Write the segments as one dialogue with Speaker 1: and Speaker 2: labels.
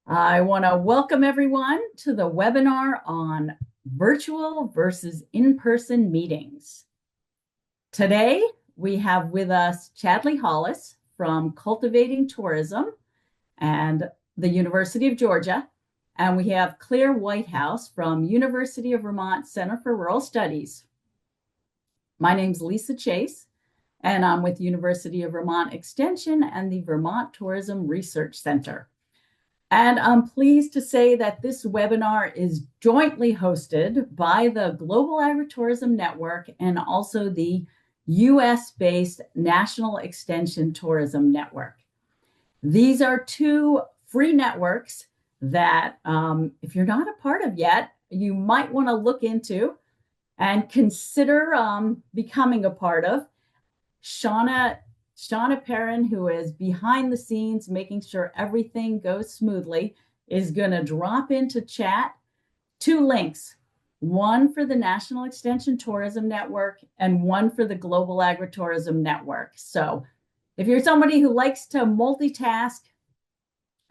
Speaker 1: I want to welcome everyone to the webinar on virtual versus in-person meetings. Today, we have with us Chadley Hollis from Cultivating Tourism and the University of Georgia, and we have Claire Whitehouse from University of Vermont Center for Rural Studies. My name's Lisa Chase, and I'm with University of Vermont Extension and the Vermont Tourism Research Center. And I'm pleased to say that this webinar is jointly hosted by the Global Agritourism Network and also the US-based National Extension Tourism Network. These are two free networks that, if you're not a part of yet, you might want to look into and consider becoming a part of. Shauna Perrin, who is behind the scenes, making sure everything goes smoothly, is going to drop into chat two links, one for the National Extension Tourism Network and one for the Global Agritourism Network. So if you're somebody who likes to multitask,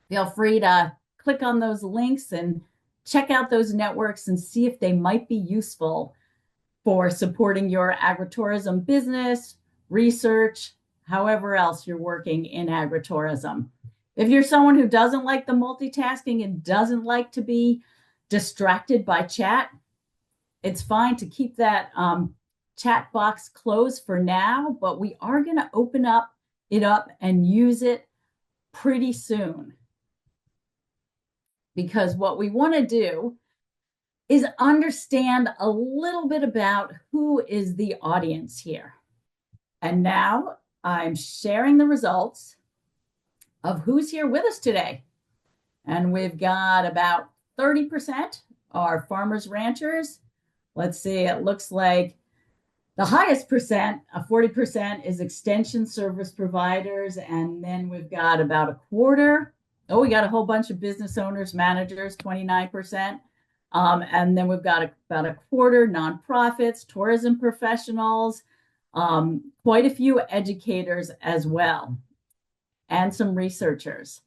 Speaker 1: feel free to click on those links and check out those networks and see if they might be useful for supporting your agritourism business, research, however else you're working in agritourism. If you're someone who doesn't like the multitasking and doesn't like to be distracted by chat, it's fine to keep that chat box closed for now, but we are going to open it up and use it pretty soon. Because what we want to do is understand a little bit about who is the audience here. And now I'm sharing the results of who's here with us today. And we've got about 30% are farmers ranchers. Let's see, it looks like the highest percent, 40%, is extension service providers. And then we've got about a quarter. Oh, we got a whole bunch of business owners, managers, 29%. And then we've got about a quarter nonprofits, tourism professionals, quite a few educators as well, and some researchers.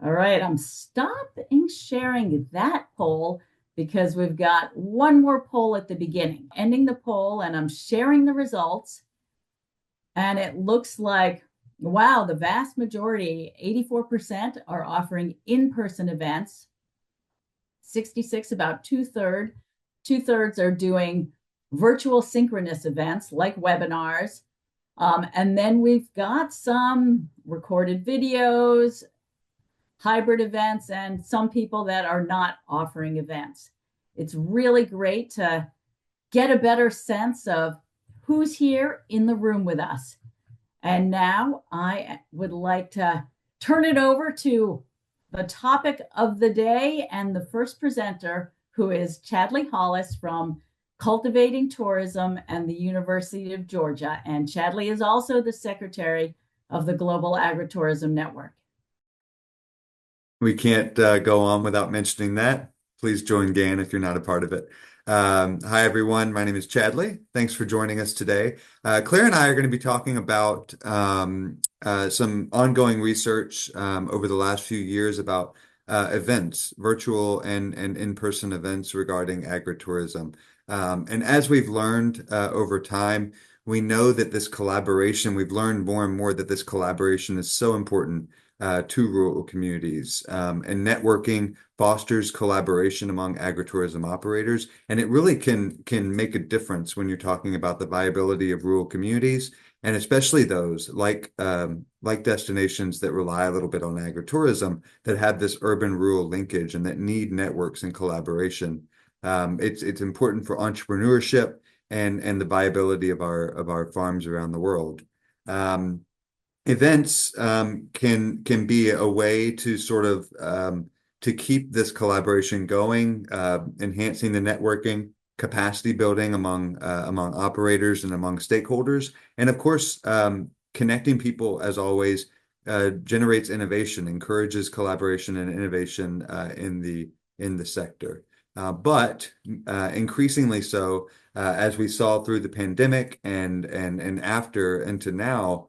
Speaker 1: All right, I'm stopping sharing that poll because we've got one more poll at the beginning. Ending the poll, and I'm sharing the results. And it looks like, wow, the vast majority, 84%, are offering in-person events. 66, about two-thirds are doing virtual synchronous events like webinars. And then we've got some recorded videos, hybrid events, and some people that are not offering events. It's really great to get a better sense of who's here in the room with us. And now I would like to turn it over to the topic of the day and the first presenter, who is Chadley Hollis from Cultivating Tourism and the University of Georgia. And Chadley is also the secretary of the Global Agritourism Network.
Speaker 2: We can't go on without mentioning that. Please join GAN if you're not a part of it. Hi, everyone. My name is Chadley. Thanks for joining us today. Claire and I are going to be talking about some ongoing research over the last few years about events, virtual and in-person events regarding agritourism. And as we've learned over time, we know that this collaboration, we've learned more and more that this collaboration is so important to rural communities. And networking fosters collaboration among agritourism operators, and it really can make a difference when you're talking about the viability of rural communities, and especially those like destinations that rely a little bit on agritourism that have this urban-rural linkage and that need networks and collaboration. It's important for entrepreneurship and the viability of our farms around the world. Events can be a way to sort of to keep this collaboration going, enhancing the networking, capacity building among operators and among stakeholders, and of course, connecting people, as always, generates innovation, encourages collaboration and innovation in the sector. But increasingly so, as we saw through the pandemic and after and to now.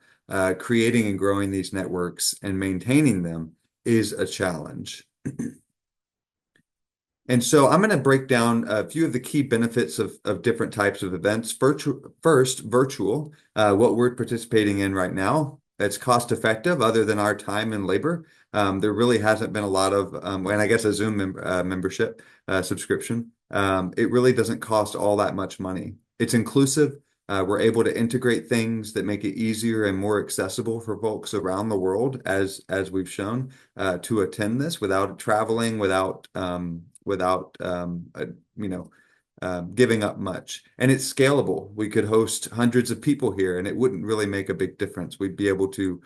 Speaker 2: Creating and growing these networks and maintaining them is a challenge. And so I'm going to break down a few of the key benefits of different types of events. Virtual, what we're participating in right now. It's cost effective other than our time and labor. There really hasn't been a lot of, and I guess a membership subscription. It really doesn't cost all that much money. It's inclusive. We're able to integrate things that make it easier and more accessible for folks around the world, as we've shown, to attend this without traveling, without giving up much. And it's scalable. We could host hundreds of people here, and it wouldn't really make a big difference. We'd be able to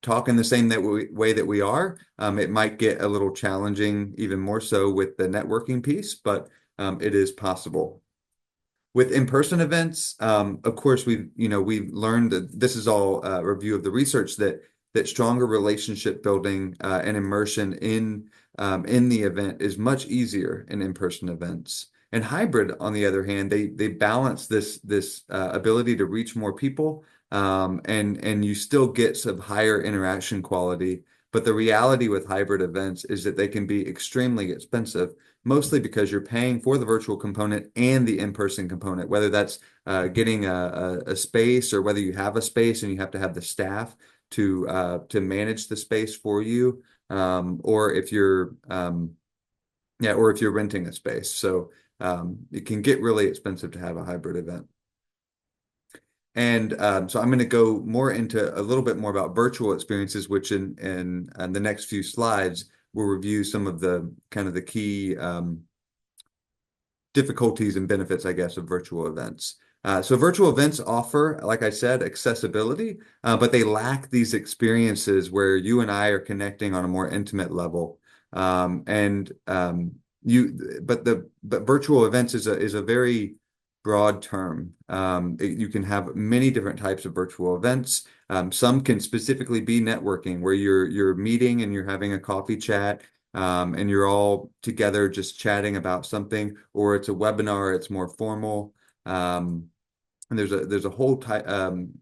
Speaker 2: talk in the same way that we are. It might get a little challenging, even more so with the networking piece, but it is possible. With in-person events, of course, we've learned that this is all a review of the research that stronger relationship building and immersion in the event is much easier in in-person events. And hybrid, on the other hand, they balance this ability to reach more people, and you still get some higher interaction quality. But the reality with hybrid events is that they can be extremely expensive, mostly because you're paying for the virtual component and the in-person component, whether that's getting a space, or whether you have a space and you have to have the staff to manage the space for you, or if you're or if you're renting a space. So it can get really expensive to have a hybrid event. And so I'm going to go more into a little bit more about virtual experiences, which in the next few slides will review some of the kind of the key difficulties and benefits, I guess, of virtual events. So virtual events offer, like I said, accessibility, but they lack these experiences where you and I are connecting on a more intimate level. And but virtual events is a very broad term. You can have many different types of virtual events. Some can specifically be networking, where you're meeting and you're having a coffee chat, and you're all together just chatting about something, or it's a webinar, it's more formal. And there's a whole type, different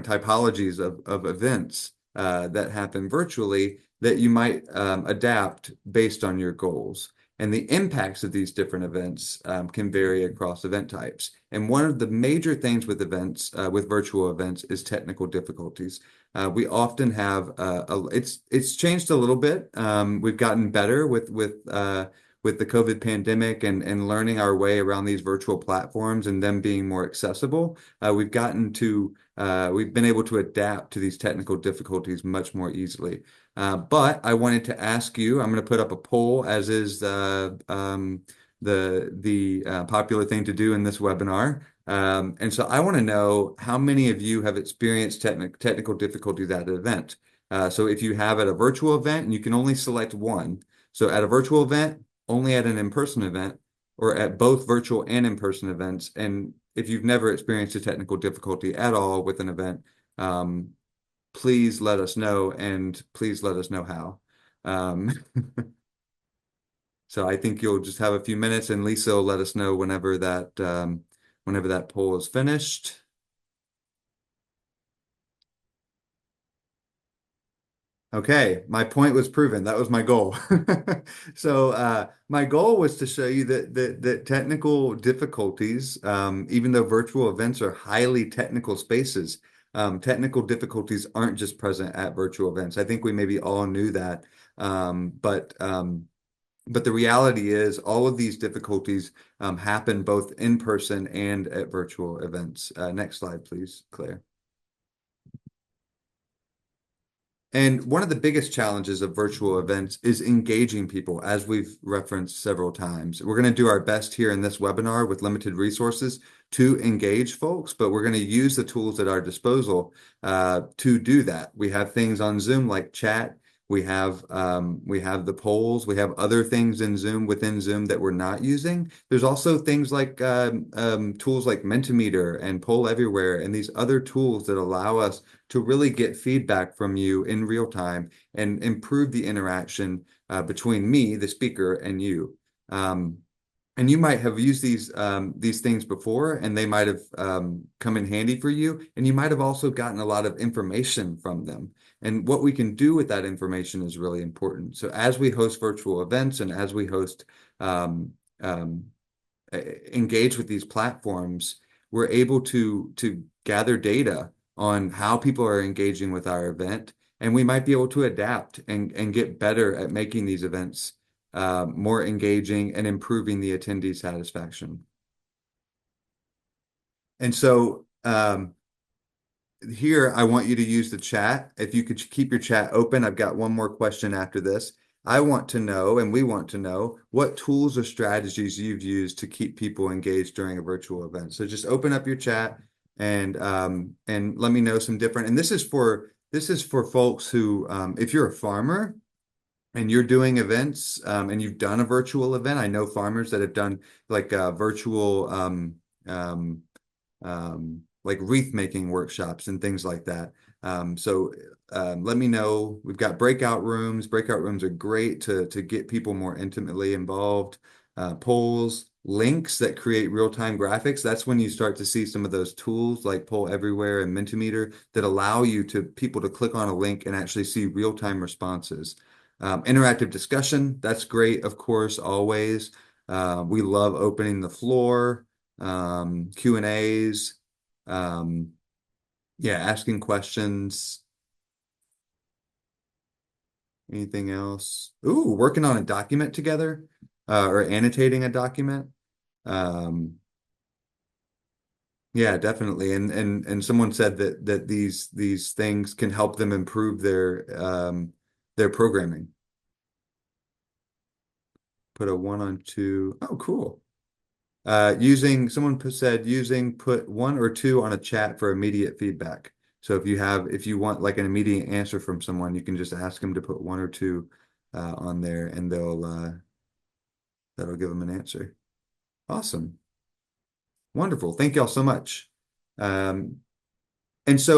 Speaker 2: typologies of events that happen virtually that you might adapt based on your goals. And the impacts of these different events can vary across event types. And one of the major things with events, with virtual events, is technical difficulties. We often have it's changed a little bit. We've gotten better with the COVID pandemic and learning our way around these virtual platforms and them being more accessible. We've been able to adapt to these technical difficulties much more easily. But I wanted to ask you, I'm going to put up a poll, as is the popular thing to do in this webinar. And so I want to know how many of you have experienced technical difficulties at an event. So if you have at a virtual event, and you can only select one. So at a virtual event, only at an in-person event, or at both virtual and in-person events. And if you've never experienced a technical difficulty at all with an event, please let us know, and please let us know how. So I think you'll just have a few minutes, and Lisa will let us know whenever that poll is finished. Okay, my point was proven. That was my goal. So my goal was to show you that technical difficulties, even though virtual events are highly technical spaces, technical difficulties aren't just present at virtual events. I think we maybe all knew that, but the reality is all of these difficulties happen both in person and at virtual events. Next slide, please, Claire. And one of the biggest challenges of virtual events is engaging people, as we've referenced several times. We're going to do our best here in this webinar with limited resources to engage folks, but we're going to use the tools at our disposal to do that. We have things on Zoom like chat. We have the polls. We have other things within Zoom that we're not using. There's also things like tools like Mentimeter and Poll Everywhere, and these other tools that allow us to really get feedback from you in real time and improve the interaction between me, the speaker, and you. And you might have used these things before, and they might have come in handy for you. And you might have also gotten a lot of information from them. And what we can do with that information is really important. So as we host virtual events and as we host um, um, engage with these platforms, we're able to gather data on how people are engaging with our event, and we might be able to adapt and get better at making these events more engaging and improving the attendee satisfaction. And so here, I want you to use the chat. If you could keep your chat open, I've got one more question after this. I want to know, and we want to know, what tools or strategies you've used to keep people engaged during a virtual event. So just open up your chat and let me know some different. And this is for folks who, if you're a farmer and you're doing events and you've done a virtual event, I know farmers that have done like virtual um, like wreath making workshops and things like that. Let me know. We've got breakout rooms. Breakout rooms are great to get people more intimately involved. Polls, links that create real-time graphics. That's when you start to see some of those tools like Poll Everywhere and Mentimeter that allow you to people to click on a link and actually see real-time responses. Interactive discussion, that's great, of course, always. We love opening the floor, Q&As, um, yeah, asking questions. Anything else? Ooh, working on a document together, or annotating a document. Um, yeah, definitely. And someone said that these things can help them improve their programming. Put a 1 on 2. Oh, cool. Someone said using put 1 or 2 on a chat for immediate feedback. So if you want like an immediate answer from someone, you can just ask them to put 1 or 2 on there and that'll give them an answer. Awesome. Wonderful. Thank y'all so much. Um, as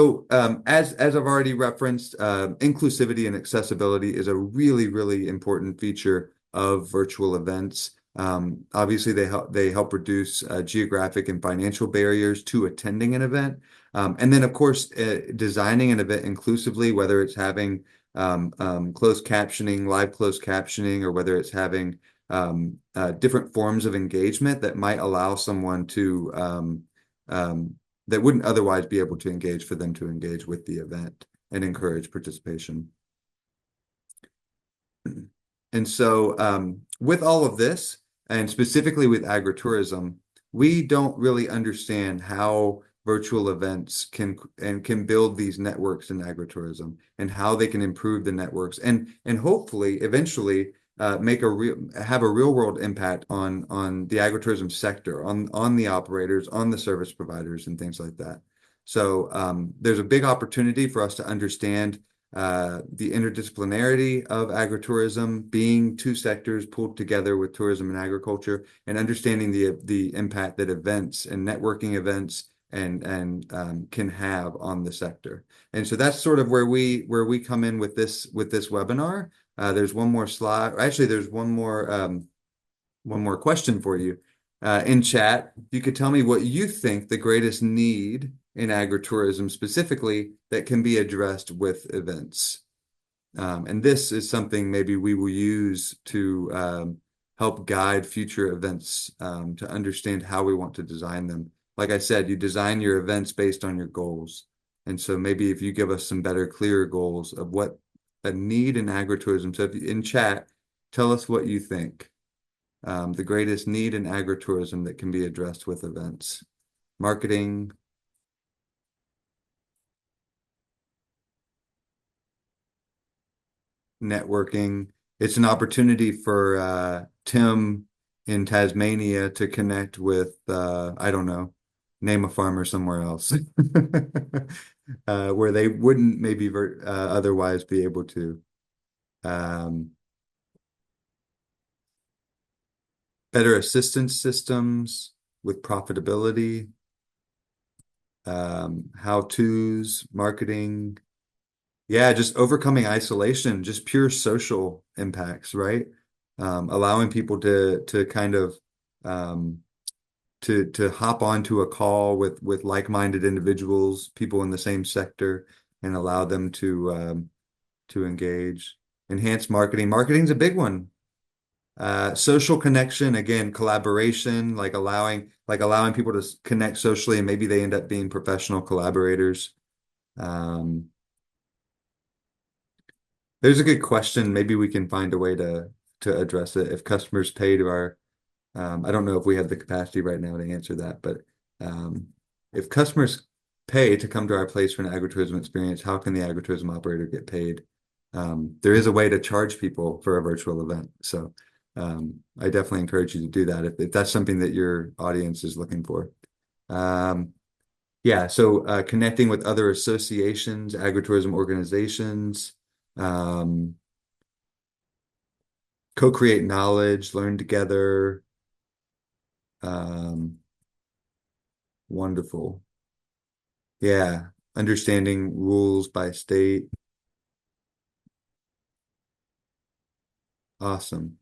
Speaker 2: I've already referenced, inclusivity and accessibility is a really, really important feature of virtual events. Obviously, they help reduce geographic and financial barriers to attending an event. And then, of course, designing an event inclusively, whether it's having closed captioning, live closed captioning, or whether it's having different forms of engagement that might allow someone to um, that wouldn't otherwise be able to engage for them to engage with the event and encourage participation. And so with all of this, and specifically with agritourism, we don't really understand how virtual events can build these networks in agritourism and how they can improve the networks and hopefully eventually have a real world impact on the agritourism sector, on the operators, on the service providers, and things like that. So there's a big opportunity for us to understand the interdisciplinarity of agritourism, being two sectors pulled together with tourism and agriculture, and understanding the impact that events and networking events and can have on the sector. And so that's sort of where we come in with this webinar. There's one more slide. Actually, there's one more question for you in chat. You could tell me what you think the greatest need in agritourism specifically that can be addressed with events. And this is something maybe we will use to help guide future events to understand how we want to design them. Like I said, you design your events based on your goals. And so maybe if you give us some better, clearer goals of what a need in agritourism. So if you, in chat, tell us what you think. The greatest need in agritourism that can be addressed with events. Marketing, networking. It's an opportunity for Tim in Tasmania to connect with, I don't know, name a farmer somewhere else where they wouldn't maybe otherwise be able to. Um, Better assistance systems with profitability, how-tos, marketing. Yeah, just overcoming isolation, just pure social impacts, right? Allowing people to kind of to hop onto a call with like-minded individuals, people in the same sector, and allow them to engage. Enhanced marketing. Marketing's a big one. Social connection, again, collaboration, like allowing people to connect socially, and maybe they end up being professional collaborators. Um, there's a good question. Maybe we can find a way to address it. If customers pay to our, I don't know if we have the capacity right now to answer that, but if customers pay to come to our place for an agritourism experience, how can the agritourism operator get paid? There is a way to charge people for a virtual event. So I definitely encourage you to do that if that's something that your audience is looking for. Yeah, so connecting with other associations, agritourism organizations, um, co-create knowledge, learn together. Um, Wonderful. Yeah, understanding rules by state. Awesome.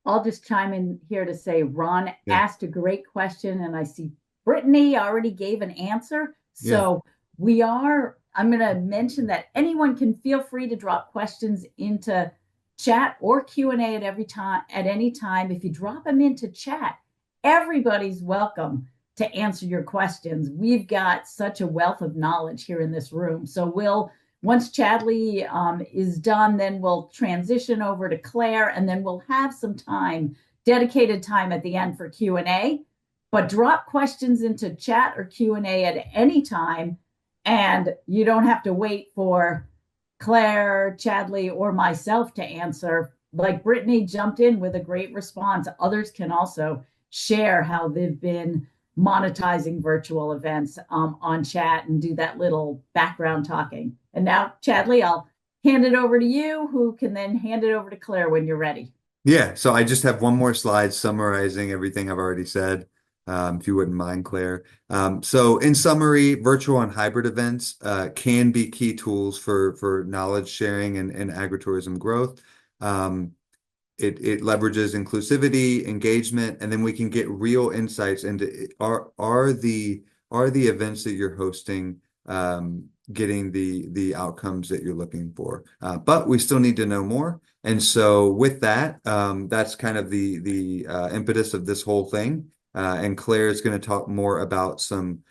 Speaker 1: I'll just chime in here to say Ron
Speaker 2: Yeah,
Speaker 1: asked a great question, and I see Brittany already gave an answer.
Speaker 2: yeah,
Speaker 1: So I'm going to mention that anyone can feel free to drop questions into chat or Q&A at any time. If you drop them into chat, everybody's welcome to answer your questions. We've got such a wealth of knowledge here in this room. So once Chadley is done, then we'll transition over to Claire, and then we'll have some dedicated time at the end for Q&A. But drop questions into chat or Q&A at any time, and you don't have to wait for Claire, Chadley, or myself to answer. Like Brittany jumped in with a great response. Others can also share how they've been monetizing virtual events on chat and do that little background talking. And now, Chadley, I'll hand it over to you, who can then hand it over to Claire when you're ready.
Speaker 2: yeah. So I just have one more slide summarizing everything I've already said, if you wouldn't mind, Claire. So in summary, virtual and hybrid events can be key tools for knowledge sharing and agritourism growth. Um, it leverages inclusivity, engagement, and then we can get real insights into are the events that you're hosting getting the outcomes that you're looking for. But we still need to know more. And so with that, that's kind of the impetus of this whole thing. And Claire is going to talk more about some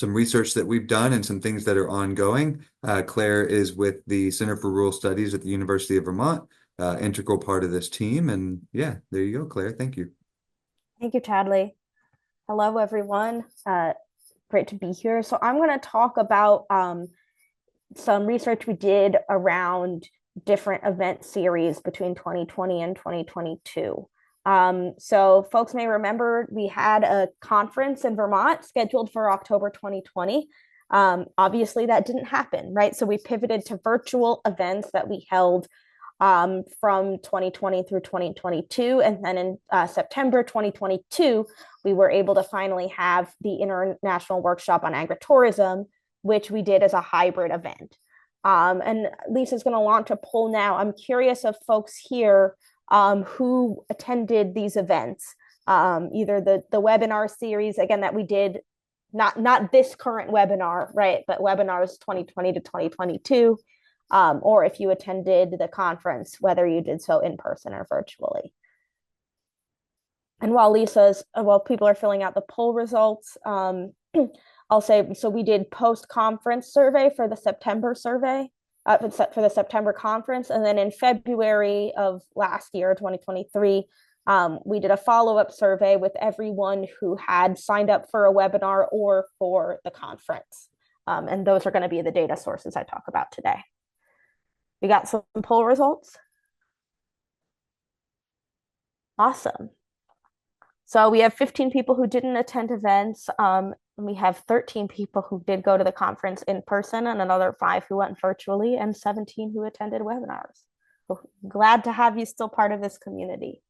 Speaker 2: research that we've done and some things that are ongoing. Claire is with the Center for Rural Studies at the University of Vermont, integral part of this team. And yeah, there you go, Claire. Thank you.
Speaker 3: Thank you, Chadley. Hello, everyone. Great to be here. So I'm going to talk about some research we did around different event series between 2020 and 2022. So folks may remember we had a conference in Vermont scheduled for October 2020. Obviously, that didn't happen, right? So we pivoted to virtual events that we held from 2020 through 2022. And then in September 2022, we were able to finally have the International Workshop on Agritourism, which we did as a hybrid event. And Lisa's going to launch a poll now. I'm curious of folks here who attended these events, either the webinar series, again, that we did, not this current webinar, right, but webinars 2020 to 2022, or if you attended the conference, whether you did so in person or virtually. And while people are filling out the poll results, I'll say, so we did post-conference survey for the September survey, for the September conference. And then in February of last year, 2023, we did a follow-up survey with everyone who had signed up for a webinar or for the conference. And those are going to be the data sources I talk about today. We got some poll results. Awesome. So we have 15 people who didn't attend events. We have 13 people who did go to the conference in person, and another 5 who went virtually, and 17 who attended webinars. So glad to have you still part of this community.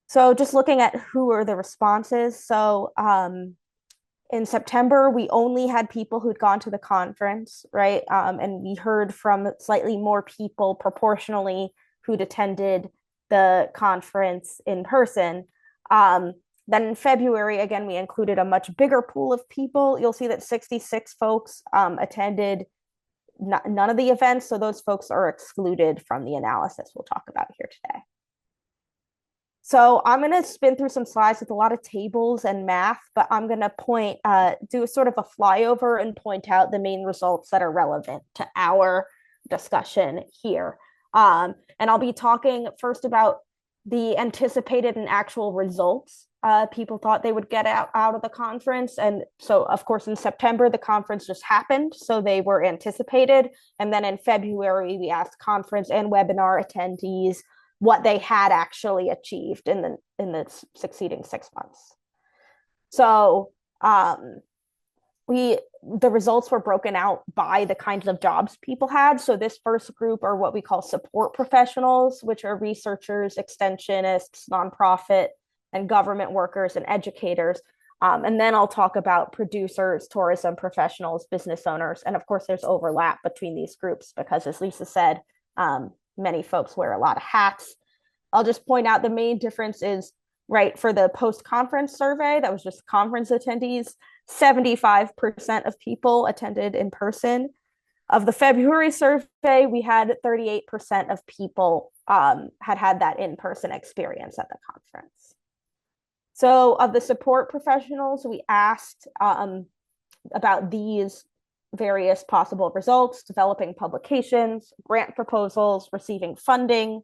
Speaker 3: So just looking at who are the responses. So in September, we only had people who'd gone to the conference, right? And we heard from slightly more people proportionally who'd attended the conference in person. Then in February, again, we included a much bigger pool of people. You'll see that 66 folks attended none of the events, so those folks are excluded from the analysis we'll talk about here today. So I'm going to spin through some slides with a lot of tables and math, but I'm going to do a sort of a flyover and point out the main results that are relevant to our discussion here. And I'll be talking first about the anticipated and actual results people thought they would get out of the conference. And so, of course, in September, the conference just happened, so they were anticipated. And then in February, we asked conference and webinar attendees what they had actually achieved in the succeeding 6 months. So the results were broken out by the kinds of jobs people had. So this first group are what we call support professionals, which are researchers, extensionists, nonprofit, and government workers and educators. And then I'll talk about producers, tourism professionals, business owners. And of course, there's overlap between these groups because, as Lisa said, many folks wear a lot of hats. I'll just point out the main difference is, right, for the post-conference survey, that was just conference attendees, 75% of people attended in person. Of the February survey, we had 38% of people had that in-person experience at the conference. So of the support professionals, we asked about these various possible results: developing publications, grant proposals, receiving funding,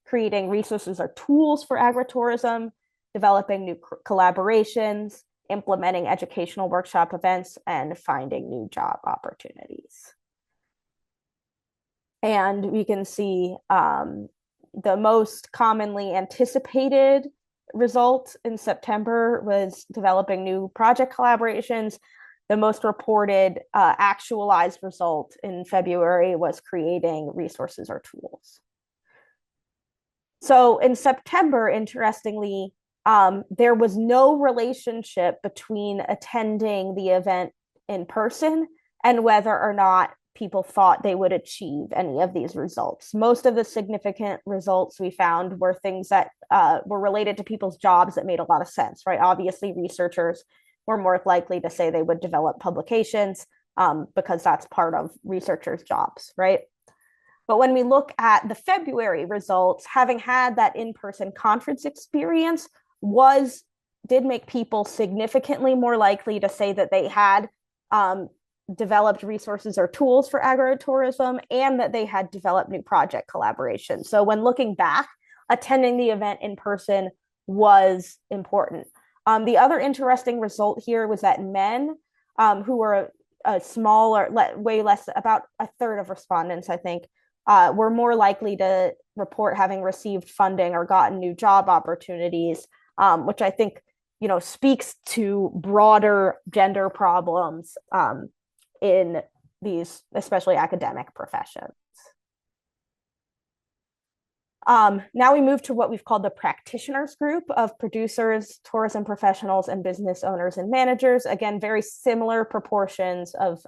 Speaker 3: creating resources or tools for agritourism, developing new collaborations, implementing educational workshop events, and finding new job opportunities. And we can see the most commonly anticipated result in September was developing new project collaborations. The most reported actualized result in February was creating resources or tools. So in September, interestingly, there was no relationship between attending the event in person and whether or not people thought they would achieve any of these results. Most of the significant results we found were things that were related to people's jobs that made a lot of sense, right? Obviously, researchers were more likely to say they would develop publications because that's part of researchers' jobs, right? But when we look at the February results, having had that in-person conference experience did make people significantly more likely to say that they had developed resources or tools for agritourism and that they had developed new project collaboration. So when looking back, attending the event in person was important. The other interesting result here was that men who were a smaller, way less, about a third of respondents, I think, were more likely to report having received funding or gotten new job opportunities, which I think, speaks to broader gender problems in these, especially academic professions. Now we move to what we've called the practitioners group of producers, tourism professionals, and business owners and managers. Again, very similar proportions of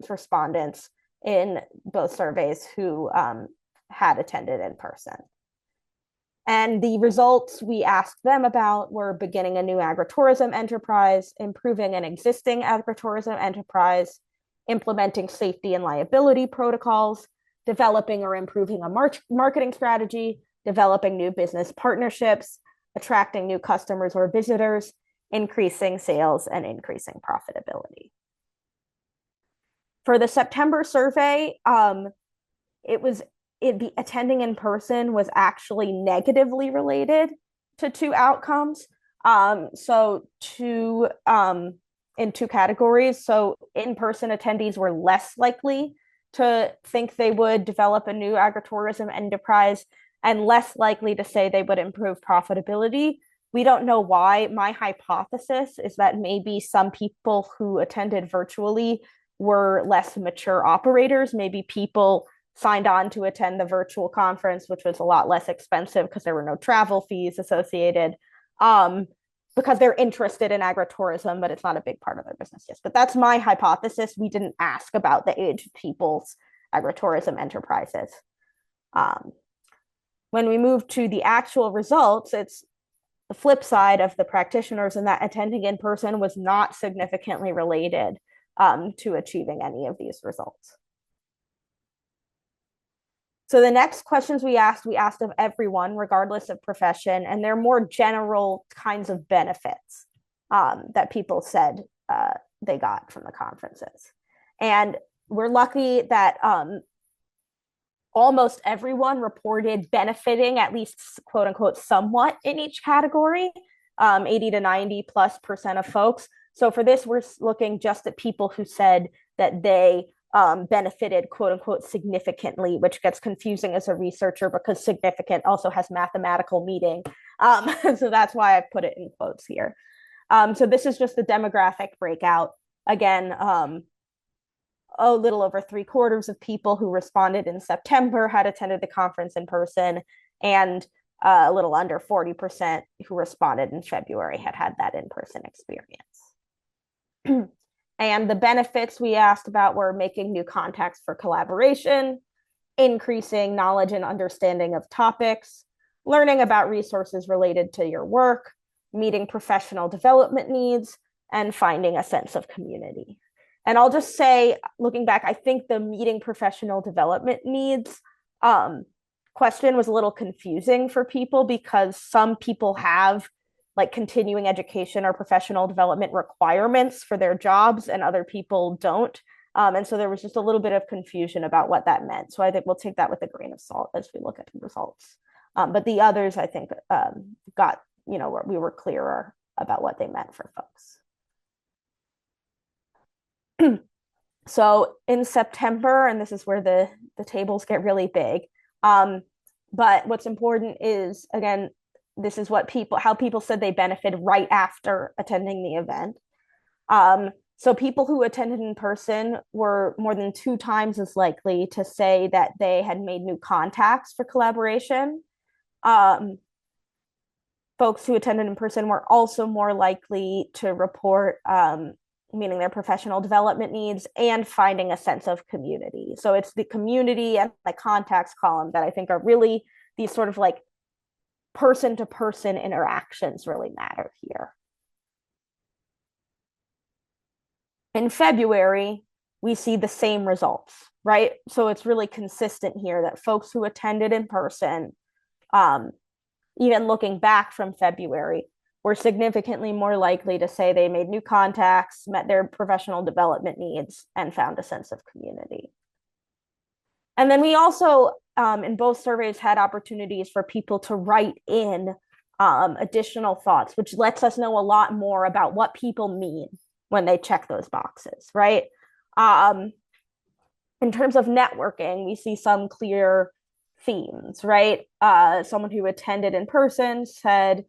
Speaker 3: respondents in both surveys who had attended in person. And the results we asked them about were beginning a new agritourism enterprise, improving an existing agritourism enterprise, implementing safety and liability protocols, developing or improving a marketing strategy, developing new business partnerships, attracting new customers or visitors, increasing sales, and increasing profitability. For the September survey, attending in person was actually negatively related to two outcomes. In two categories. So in-person attendees were less likely to think they would develop a new agritourism enterprise and less likely to say they would improve profitability. We don't know why. My hypothesis is that maybe some people who attended virtually were less mature operators. Maybe people signed on to attend the virtual conference, which was a lot less expensive because there were no travel fees associated. Because they're interested in agritourism, but it's not a big part of their business. Yes, but that's my hypothesis. We didn't ask about the age of people's agritourism enterprises. when we move to the actual results, it's the flip side of the practitioners, and that attending in person was not significantly related to achieving any of these results. So the next questions we asked of everyone, regardless of profession, and they're more general kinds of benefits that people said they got from the conferences. And we're lucky that almost everyone reported benefiting at least, quote unquote, somewhat in each category, 80 to 90+% of folks. So for this, we're looking just at people who said that they benefited, quote unquote, significantly, which gets confusing as a researcher because significant also has mathematical meaning. So that's why I put it in quotes here. So this is just the demographic breakout. Again, a little over 3/4 of people who responded in September had attended the conference in person, and a little under 40% who responded in February had that in-person experience. And the benefits we asked about were making new contacts for collaboration, increasing knowledge and understanding of topics, learning about resources related to your work, meeting professional development needs, and finding a sense of community. And I'll just say, looking back, I think the meeting professional development needs question was a little confusing for people because some people have like continuing education or professional development requirements for their jobs and other people don't. And so there was just a little bit of confusion about what that meant. So I think we'll take that with a grain of salt as we look at the results. But the others, I think, got, we were clearer about what they meant for folks. So in September, and this is where the tables get really big, but what's important is, again, this is how people said they benefited right after attending the event. So people who attended in person were more than 2 times as likely to say that they had made new contacts for collaboration. Folks who attended in person were also more likely to report meeting their professional development needs and finding a sense of community. So it's the community and the contacts column that I think are really these sort of like person-to-person interactions really matter here. In February, we see the same results, right? So it's really consistent here that folks who attended in person, even looking back from February, were significantly more likely to say they made new contacts, met their professional development needs, and found a sense of community. And then we also, in both surveys, had opportunities for people to write in additional thoughts, which lets us know a lot more about what people mean when they check those boxes, right? In terms of networking, we see some clear themes, right? Someone who attended in person said,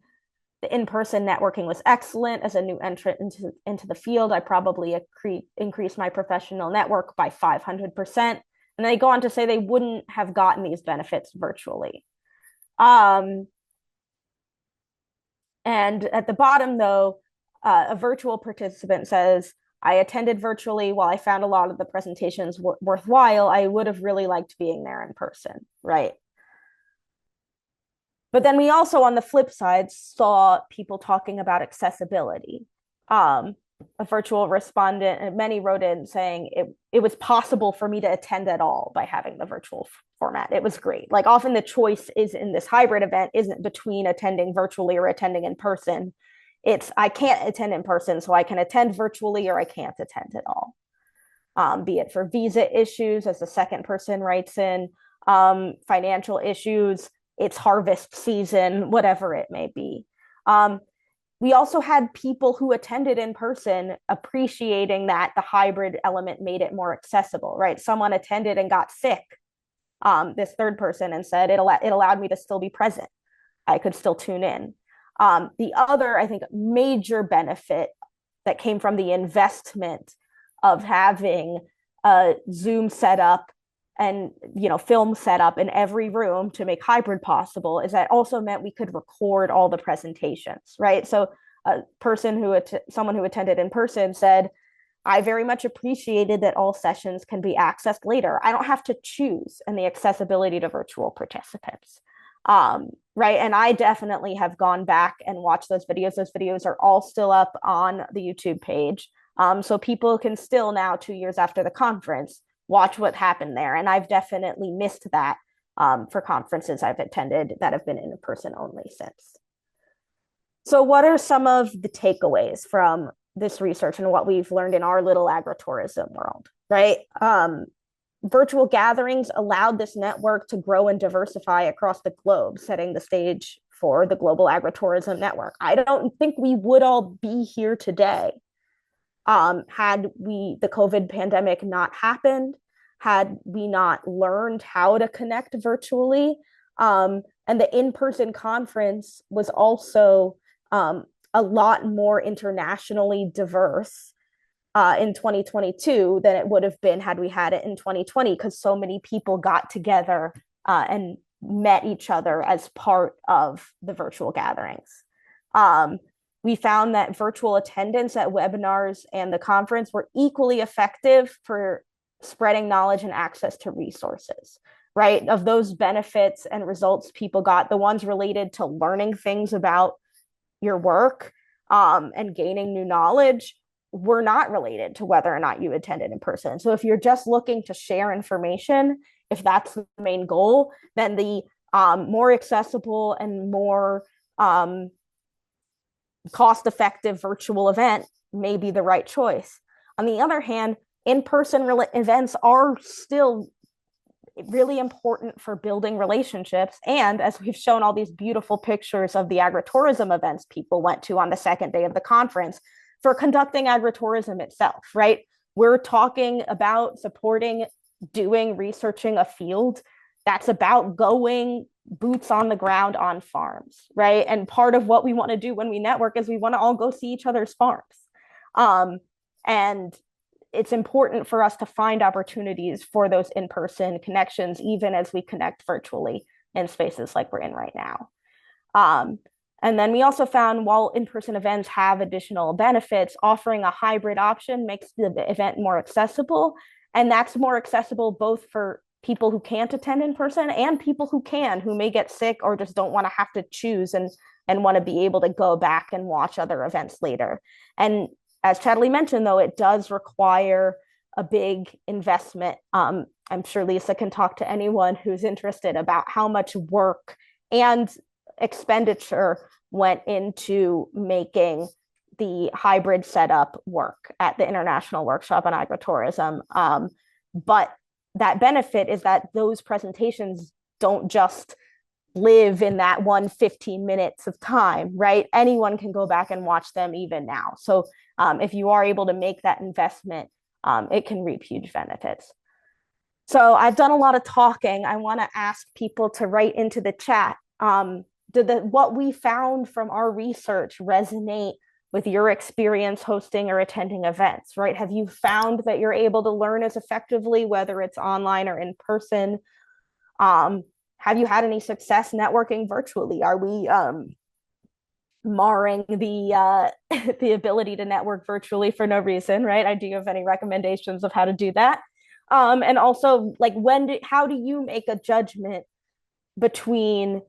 Speaker 3: the in-person networking was excellent. As a new entrant into the field, I probably increased my professional network by 500%. And they go on to say they wouldn't have gotten these benefits virtually. And at the bottom, though, a virtual participant says, I attended virtually. While I found a lot of the presentations worthwhile, I would have really liked being there in person, right? But then we also, on the flip side, saw people talking about accessibility. A virtual respondent, and many wrote in saying it was possible for me to attend at all by having the virtual format. It was great. Like often the choice is in this hybrid event isn't between attending virtually or attending in person. It's I can't attend in person, so I can attend virtually or I can't attend at all. Be it for visa issues, as the second person writes in, financial issues, it's harvest season, whatever it may be. We also had people who attended in person appreciating that the hybrid element made it more accessible, right? Someone attended and got sick, this third person, and said it allowed me to still be present. I could still tune in. The other, I think, major benefit that came from the investment of having a Zoom setup and film setup in every room to make hybrid possible is that also meant we could record all the presentations, right? So someone who attended in person said, I very much appreciated that all sessions can be accessed later. I don't have to choose, and the accessibility to virtual participants. Right. And I definitely have gone back and watched those videos. Those videos are all still up on the YouTube page. So people can still now, 2 years after the conference, watch what happened there. And I've definitely missed that for conferences I've attended that have been in person only since. So, what are some of the takeaways from this research and what we've learned in our little agritourism world, right? Virtual gatherings allowed this network to grow and diversify across the globe, setting the stage for the global agritourism network. I don't think we would all be here today had the COVID pandemic not happened, had we not learned how to connect virtually. And the in-person conference was also a lot more internationally diverse in 2022 than it would have been had we had it in 2020, because so many people got together and met each other as part of the virtual gatherings. We found that virtual attendance at webinars and the conference were equally effective for spreading knowledge and access to resources, right? Of those benefits and results people got, the ones related to learning things about your work and gaining new knowledge were not related to whether or not you attended in person. So if you're just looking to share information, if that's the main goal, then the more accessible and more cost-effective virtual event may be the right choice. On the other hand, in-person events are still really important for building relationships. And as we've shown all these beautiful pictures of the agritourism events people went to on the second day of the conference, for conducting agritourism itself, right? We're talking about supporting, researching a field that's about going boots on the ground on farms, right? And part of what we want to do when we network is we want to all go see each other's farms. And it's important for us to find opportunities for those in-person connections, even as we connect virtually in spaces like we're in right now. And then we also found, while in-person events have additional benefits, offering a hybrid option makes the event more accessible. And that's more accessible both for people who can't attend in person and people who can, who may get sick or just don't want to have to choose and want to be able to go back and watch other events later. And as Chadley mentioned, though, it does require a big investment. I'm sure Lisa can talk to anyone who's interested about how much work and expenditure went into making the hybrid setup work at the International Workshop on Agritourism. But that benefit is that those presentations don't just live in that 15 minutes of time, right? Anyone can go back and watch them even now. So if you are able to make that investment, it can reap huge benefits. So I've done a lot of talking. I want to ask people to write into the chat. Did what we found from our research resonate with your experience hosting or attending events, right? Have you found that you're able to learn as effectively, whether it's online or in person? Have you had any success networking virtually? Are we marring the the ability to network virtually for no reason, right? Do you have any recommendations of how to do that? And also, like, how do you make a judgment between,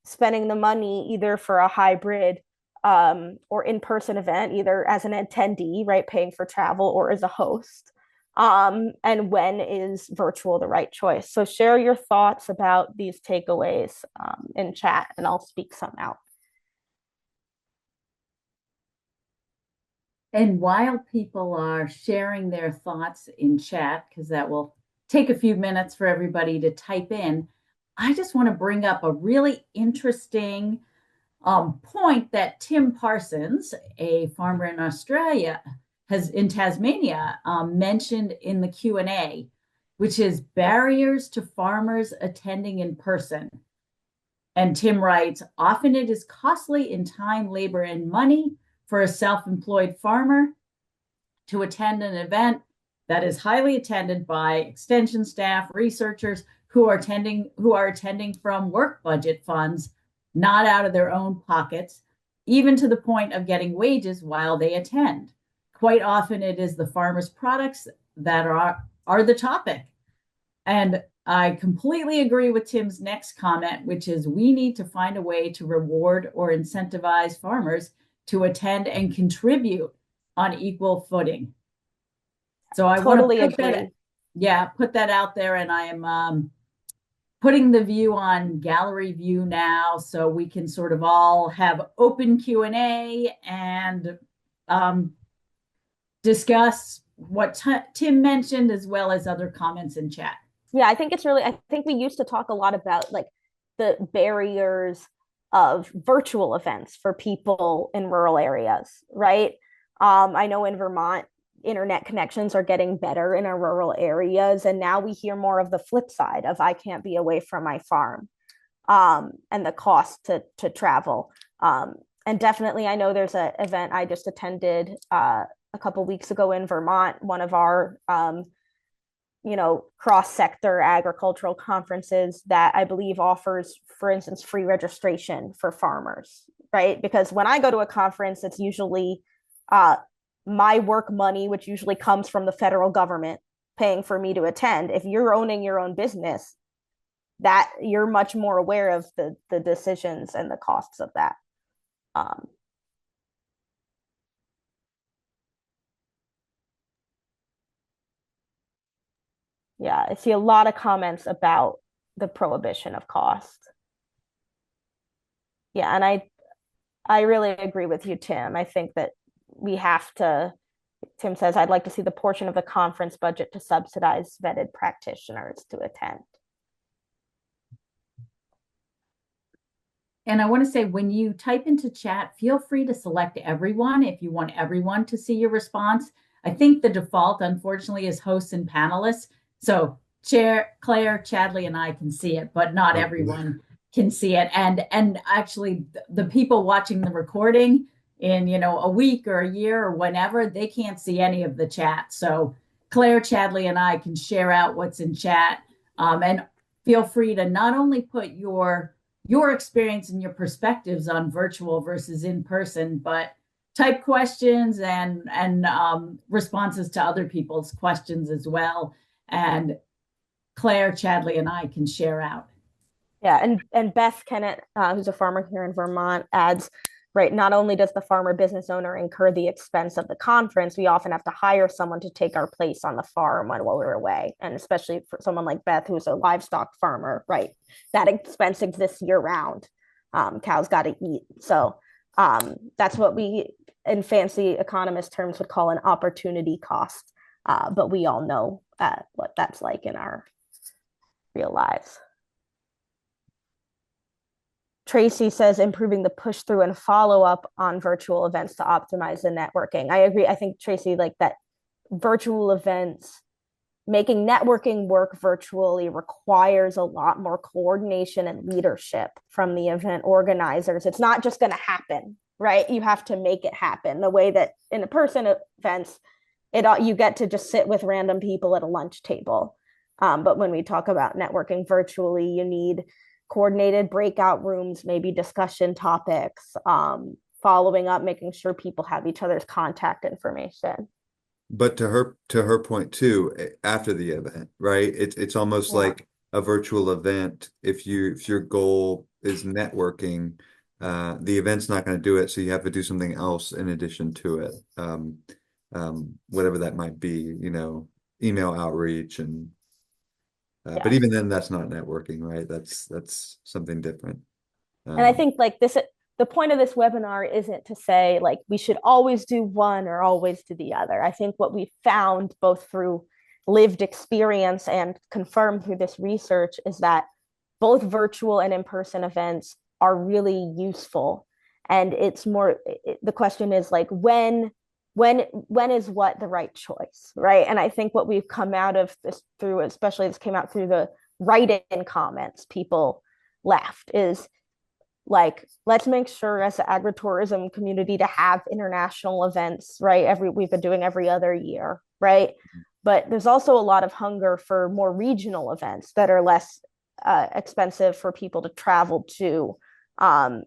Speaker 3: spending the money either for a hybrid or in-person event, either as an attendee, right, paying for travel, or as a host? And when is virtual the right choice? So share your thoughts about these takeaways in chat, and I'll speak some out.
Speaker 1: And while people are sharing their thoughts in chat, because that will take a few minutes for everybody to type in, I just want to bring up a really interesting point that Tim Parsons, a farmer in Australia, in Tasmania, mentioned in the Q&A, which is barriers to farmers attending in person. And Tim writes, often it is costly in time, labor, and money for a self-employed farmer to attend an event that is highly attended by extension staff, researchers who are attending from work budget funds, not out of their own pockets, even to the point of getting wages while they attend. Quite often it is the farmer's products that are the topic. And I completely agree with Tim's next comment, which is we need to find a way to reward or incentivize farmers to attend and contribute on equal footing. So I
Speaker 3: Totally
Speaker 1: want to
Speaker 3: agree.
Speaker 1: put that out there, and I am putting the view on gallery view now, so we can sort of all have open Q&A and discuss what Tim mentioned, as well as other comments in chat.
Speaker 3: Yeah, I think it's really, I think we used to talk a lot about like the barriers of virtual events for people in rural areas, right? I know in Vermont, internet connections are getting better in our rural areas. And now we hear more of the flip side of I can't be away from my farm, and the cost to travel. And definitely, I know there's an event I just attended a couple weeks ago in Vermont, one of our cross-sector agricultural conferences that I believe offers, for instance, free registration for farmers, right? Because when I go to a conference, it's usually my work money, which usually comes from the federal government, paying for me to attend. If you're owning your own business, that you're much more aware of the decisions and the costs of that. Yeah, I see a lot of comments about the prohibition of cost. Yeah, and I really agree with you, Tim. I think that we have to, Tim says, I'd like to see the portion of the conference budget to subsidize vetted practitioners to attend.
Speaker 1: And I want to say, when you type into chat, feel free to select everyone if you want everyone to see your response. I think the default, unfortunately, is hosts and panelists. So Chair Claire, Chadley, and I can see it, but not everyone can see it. And actually, the people watching the recording in a week or a year or whenever, they can't see any of the chat. So Claire, Chadley, and I can share out what's in chat. And feel free to not only put your experience and your perspectives on virtual versus in person, but type questions and responses to other people's questions as well. And Claire, Chadley, and I can share out.
Speaker 3: Yeah, and Beth Kennett, who's a farmer here in Vermont, adds, right, not only does the farmer business owner incur the expense of the conference, we often have to hire someone to take our place on the farm while we're away. And especially for someone like Beth, who's a livestock farmer, right, that expense exists year round. Cows got to eat. So that's what we, in fancy economist terms, would call an opportunity cost. But we all know what that's like in our real lives. Tracy says improving the push through and follow up on virtual events to optimize the networking. I agree. I think, Tracy, like that virtual events, making networking work virtually requires a lot more coordination and leadership from the event organizers. It's not just going to happen, right? You have to make it happen the way that in in-person events, you get to just sit with random people at a lunch table. But when we talk about networking virtually, you need coordinated breakout rooms, maybe discussion topics, following up, making sure people have each other's contact information.
Speaker 2: But to her point too, after the event, right? It's almost like a virtual event. If your goal is networking, the event's not going to do it, so you have to do something else in addition to it. Whatever that might be, email outreach and but even then, that's not networking, right? That's something different.
Speaker 3: And I think like this, the point of this webinar isn't to say like we should always do one or always do the other. I think what we found both through lived experience and confirmed through this research is that both virtual and in-person events are really useful. And it's more, the question is like when is what the right choice, right? And I think what we've come out of this through, especially this came out through the write-in comments people left, is like, let's make sure as an agritourism community to have international events, right? We've been doing every other year, right? But there's also a lot of hunger for more regional events that are less expensive for people to travel to,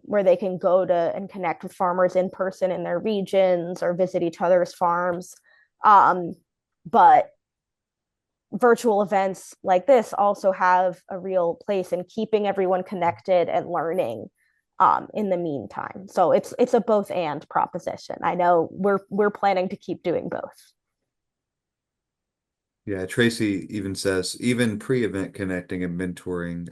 Speaker 3: where they can go to and connect with farmers in person in their regions or visit each other's farms. But virtual events like this also have a real place in keeping everyone connected and learning in the meantime. So it's a both and proposition. I know we're planning to keep doing both.
Speaker 2: Yeah, Tracy even says even pre-event connecting and mentoring,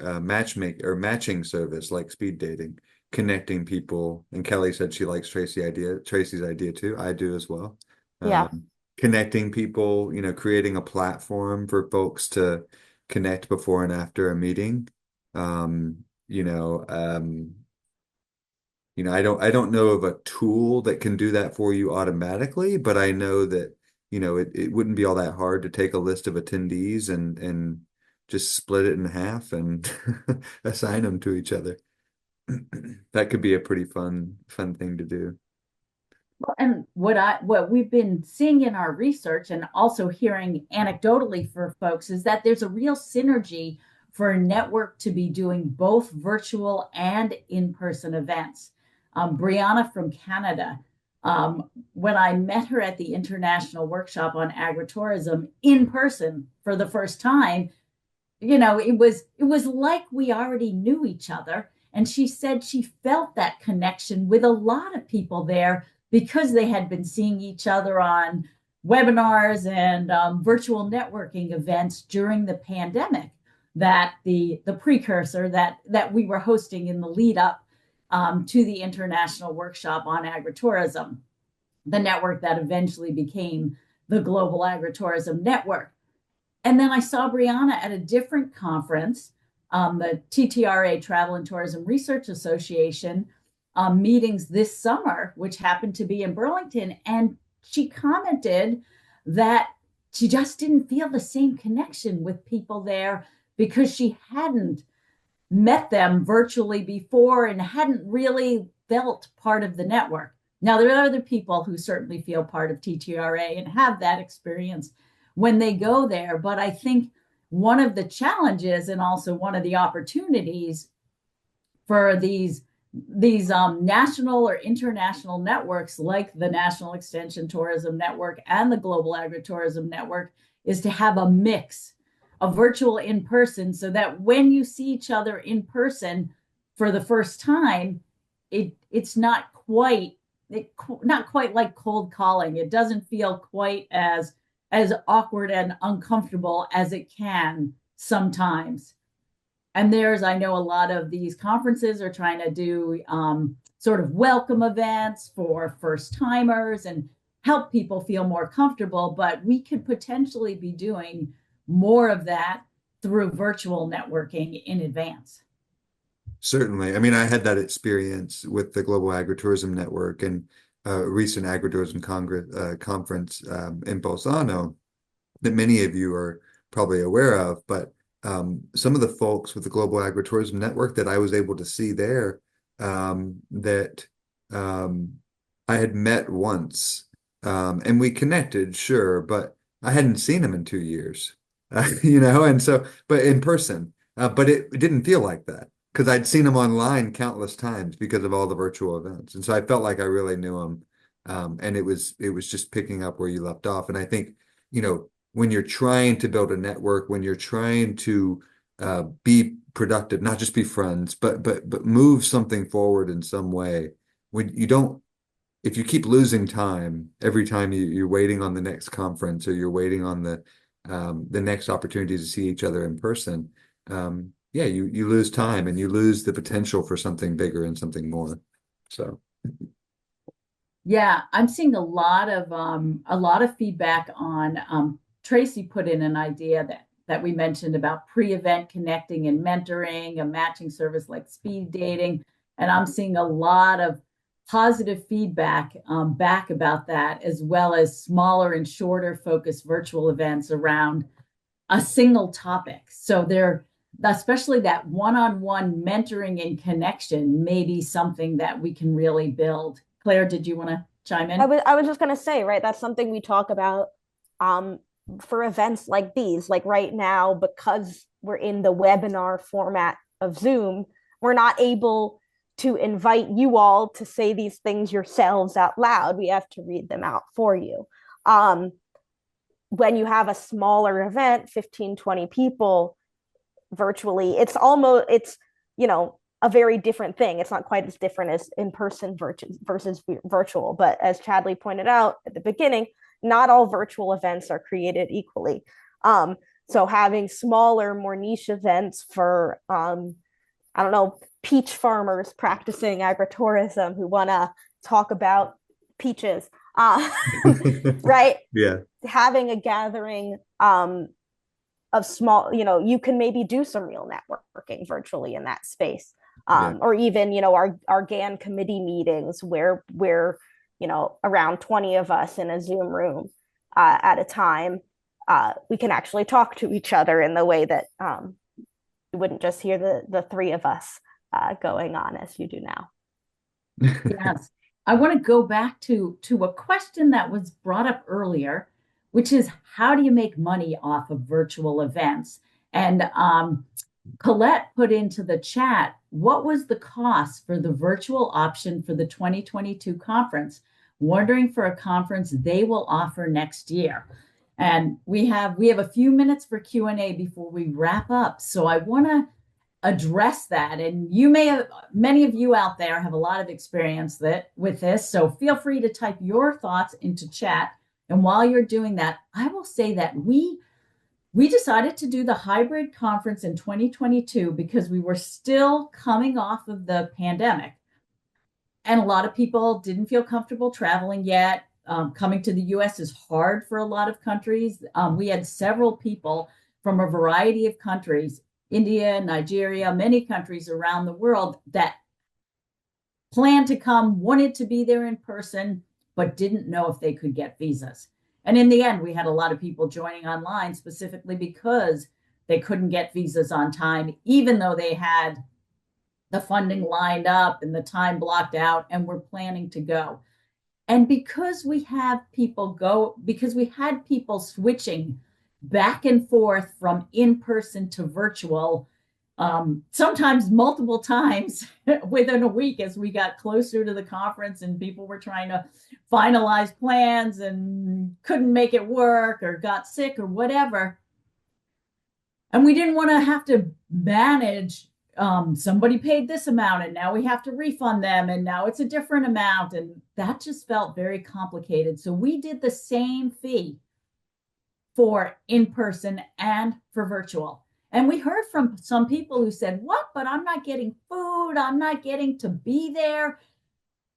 Speaker 2: matching service like speed dating, connecting people. And Kelly said she likes Tracy's idea too. I do as well.
Speaker 3: Yeah.
Speaker 2: Connecting people, creating a platform for folks to connect before and after a meeting. Um, you know, um, I don't know of a tool that can do that for you automatically, but I know that, it wouldn't be all that hard to take a list of attendees and just split it in half and assign them to each other. That could be a pretty fun thing to do.
Speaker 1: And what we've been seeing in our research and also hearing anecdotally for folks is that there's a real synergy for a network to be doing both virtual and in-person events. Brianna from Canada, when I met her at the International Workshop on Agritourism in person for the first time, it was like we already knew each other. And she said she felt that connection with a lot of people there because they had been seeing each other on webinars and virtual networking events during the pandemic, that the precursor that we were hosting in the lead up to the International Workshop on Agritourism, the network that eventually became the Global Agritourism Network. And then I saw Brianna at a different conference, the TTRA, Travel and Tourism Research Association, meetings this summer, which happened to be in Burlington. And she commented that she just didn't feel the same connection with people there because she hadn't met them virtually before and hadn't really felt part of the network. Now, there are other people who certainly feel part of TTRA and have that experience when they go there. But I think one of the challenges and also one of the opportunities for these national or international networks like the National Extension Tourism Network and the Global Agritourism Network is to have a mix of virtual in person, so that when you see each other in person for the first time, it's not quite like cold calling. It doesn't feel quite as awkward and uncomfortable as it can sometimes. And I know a lot of these conferences are trying to do sort of welcome events for first timers and help people feel more comfortable, but we could potentially be doing more of that through virtual networking in advance.
Speaker 2: Certainly. I mean, I had that experience with the Global Agritourism Network and a recent agritourism conference in Bolzano that many of you are probably aware of. But some of the folks with the Global Agritourism Network that I was able to see there, that I had met once, and we connected, sure, but I hadn't seen them in 2 years, and so, but in person, but it didn't feel like that because I'd seen them online countless times because of all the virtual events. And so I felt like I really knew them. And it was just picking up where you left off. And I think, when you're trying to build a network, when you're trying to be productive, not just be friends, but move something forward in some way, when you don't, if you keep losing time every time you're waiting on the next conference or you're waiting on the next opportunity to see each other in person, yeah, you lose time and you lose the potential for something bigger and something more. So
Speaker 1: Yeah, I'm seeing a lot of feedback on Tracy put in an idea that we mentioned about pre-event connecting and mentoring, a matching service like speed dating, and I'm seeing a lot of positive feedback back about that, as well as smaller and shorter focused virtual events around a single topic. So they're especially that one-on-one mentoring and connection may be something that we can really build. Claire, did you want to chime in?
Speaker 3: I was just gonna say, right, that's something we talk about um for events like these. Like right now, because we're in the webinar format of Zoom, we're not able to invite you all to say these things yourselves out loud. We have to read them out for you. Um, when you have a smaller event, 15, 20 people virtually, it's a very different thing. It's not quite as different as in-person versus virtual. But as Chadley pointed out at the beginning, not all virtual events are created equally. So having smaller, more niche events for, I don't know, peach farmers practicing agritourism who want to talk about peaches, right?
Speaker 2: Yeah.
Speaker 3: Having a gathering of small, you can maybe do some real networking virtually in that space.
Speaker 2: Yeah.
Speaker 3: Or even, our GAN committee meetings where we're, around 20 of us in a Zoom room at a time. We can actually talk to each other in the way that you wouldn't just hear the three of us going on as you do now.
Speaker 1: Yes. I want to go back to a question that was brought up earlier, which is how do you make money off of virtual events? And Colette put into the chat, what was the cost for the virtual option for the 2022 conference? Wondering for a conference they will offer next year. And we have a few minutes for Q&A before we wrap up. So I want to address that. And many of you out there have a lot of experience with this. So feel free to type your thoughts into chat. And while you're doing that, I will say that we decided to do the hybrid conference in 2022 because we were still coming off of the pandemic. And a lot of people didn't feel comfortable traveling yet. Coming to the US is hard for a lot of countries. We had several people from a variety of countries, India, Nigeria, many countries around the world that planned to come, wanted to be there in person, but didn't know if they could get visas. And in the end, we had a lot of people joining online specifically because they couldn't get visas on time, even though they had the funding lined up and the time blocked out and were planning to go. And because we had people switching back and forth from in-person to virtual, sometimes multiple times within a week as we got closer to the conference and people were trying to finalize plans and couldn't make it work or got sick or whatever. And we didn't want to have to manage somebody paid this amount and now we have to refund them and now it's a different amount. And that just felt very complicated. So we did the same fee for in-person and for virtual. And we heard from some people who said, what, but I'm not getting food. I'm not getting to be there.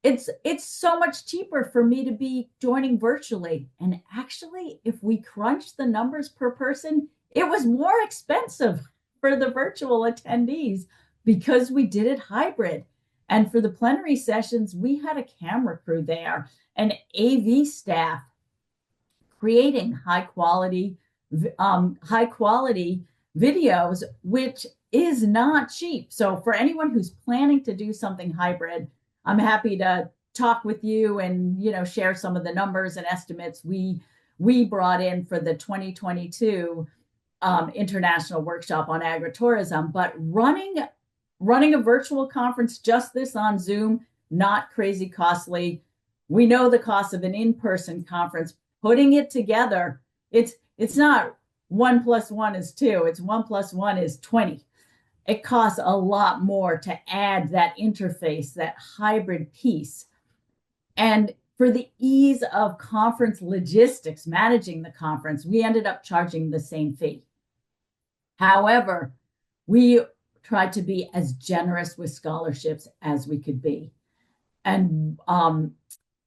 Speaker 1: It's so much cheaper for me to be joining virtually. And actually, if we crunch the numbers per person, it was more expensive for the virtual attendees because we did it hybrid. And for the plenary sessions, we had a camera crew there, an AV staff creating high quality videos, which is not cheap. So for anyone who's planning to do something hybrid, I'm happy to talk with you and share some of the numbers and estimates we brought in for the 2022 international workshop on agritourism. But running a virtual conference just this on Zoom, not crazy costly. We know the cost of an in-person conference. Putting it together, it's not 1 + 1 is 2. It's 1 + 1 is 20. It costs a lot more to add that interface, that hybrid piece. And for the ease of conference logistics, managing the conference, we ended up charging the same fee. However, we tried to be as generous with scholarships as we could be. And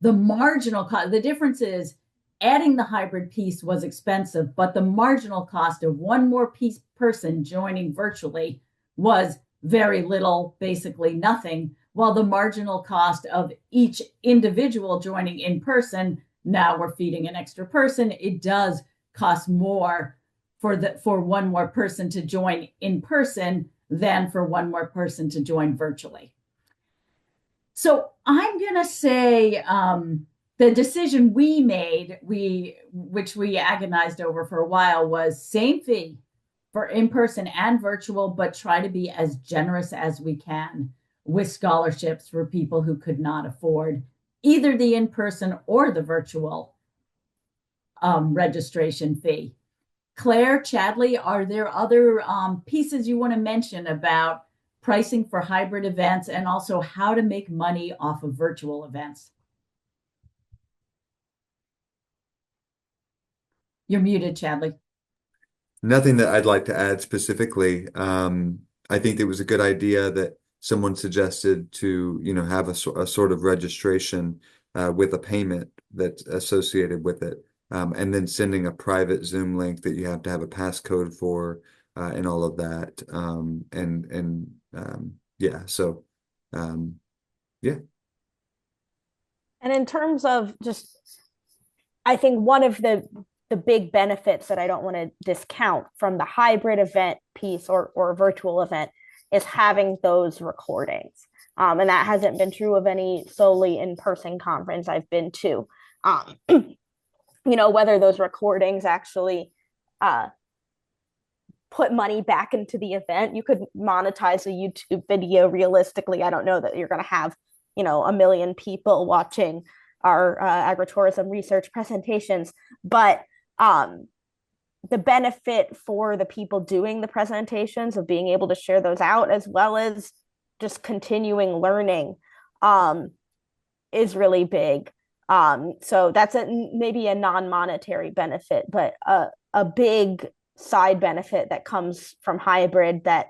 Speaker 1: the marginal cost, the difference is adding the hybrid piece was expensive, but the marginal cost of one more person joining virtually was very little, basically nothing, while the marginal cost of each individual joining in person, now we're feeding an extra person, it does cost more for one more person to join in person than for one more person to join virtually. So I'm going to say the decision we made, which we agonized over for a while, was same fee for in-person and virtual, but try to be as generous as we can with scholarships for people who could not afford either the in-person or the virtual registration fee. Claire, Chadley, are there other pieces you want to mention about pricing for hybrid events and also how to make money off of virtual events? You're muted, Chadley.
Speaker 2: Nothing that I'd like to add specifically. I think it was a good idea that someone suggested to, have a sort of registration with a payment that's associated with it, and then sending a private Zoom link that you have to have a passcode for, and all of that. Yeah, so yeah.
Speaker 3: And in terms of just, I think one of the big benefits that I don't want to discount from the hybrid event piece or virtual event is having those recordings. And that hasn't been true of any solely in-person conference I've been to. Whether those recordings actually put money back into the event. You could monetize a YouTube video realistically. I don't know that you're going to have, 1 million people watching our agritourism research presentations, but the benefit for the people doing the presentations of being able to share those out, as well as just continuing learning, is really big. So that's maybe a non-monetary benefit, but a big side benefit that comes from hybrid that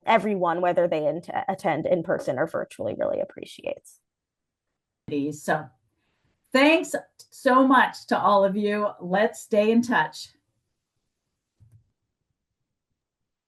Speaker 3: everyone, whether they attend in person or virtually, really appreciates.
Speaker 1: So thanks so much to all of you. Let's stay in touch.